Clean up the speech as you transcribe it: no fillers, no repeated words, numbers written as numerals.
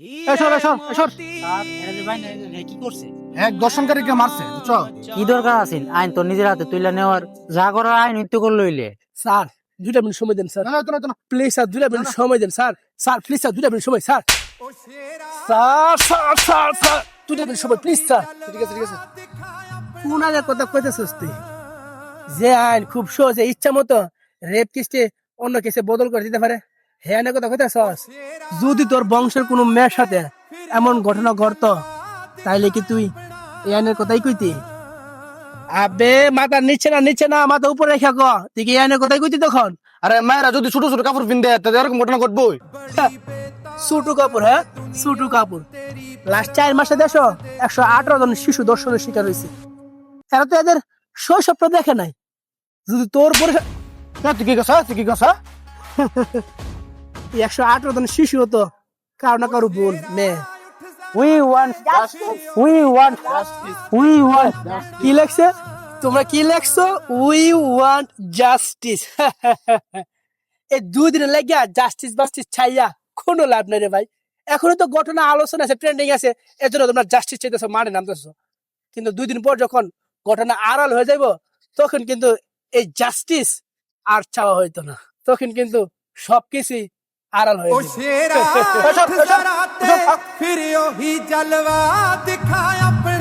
এসর এসর এসর sir এরা যে ভাই কি করছে? এক দর্শনকারীকে মারছে বুঝছো? কি দরকার আছে আইন তো নিজের হাতে তুইলা নেওয়ার? যা করার আইন তো করে লইলে। স্যার 2 মিনিট সময় দেন স্যার, না না না না প্লিজ স্যার 2 মিনিট সময় দেন sir, sir please sir 2 minute সময় sir, sir sir sir sir 2 minute সময় প্লিজ স্যার। ঠিক আছে ঠিক আছে। কোন আগে কথা কইতেছিস তুই? যে আইন খুব সহজে ইচ্ছা মতো রেপ কেসে অন্য কেসে বদল করে দিতে পারে, হ্যাঁ না কথা কইতেছস? যদি তোর বংশের কোনো মেয়ের সাথে এমন ঘটনা ঘটতো তাইলে কি তুই এই আইনের কথাই কইতি? আবে মাথা নিচে না মাথা উপরে রেখে ক, তুই কি এই আইনের কথাই কইতি তখন? আরে মায়েরা যদি ছোট ছোট কাপড় পিনতে তাহলে এরকম ঘটনা ঘটবই। সুটু কাপুর, হ্যাঁ সুটু কাপুর লাস্ট 4 মাসে দেশো 118 জন শিশু ধর্ষণের শিকার হয়েছে। এরা তো এদের শৈশবটা দেখে নাই। যদি তোর তুই কি কথা তুই কি কথা? 118 জন শিশু হতো কারো না কারো বোন মেয়ে। We want justice, we want justice, we want কি লেখছে? তোমরা কি লেখছো? We want justice. এই 2 দিনে লাগিয়া জাস্টিস বাস্টিস ছাইয়া কোনো লাভ নাই রে ভাই। এখনো তো ঘটনা আলোচনা আছে, ট্রেন্ডিং আছে, এর জন্য তোমরা জাস্টিস চাইতেছো, মানে নামতেছো। কিন্তু 2 দিন পর যখন ঘটনা আড়াল হয়ে যাইব তখন কিন্তু এই জাস্টিস আর চাওয়া হইতো না, তখন কিন্তু সবকিছুই আড়াল হয়ে ओ যাবে। शेरा এসর, এসর, फिर यो ही जलवा दिखाया अपने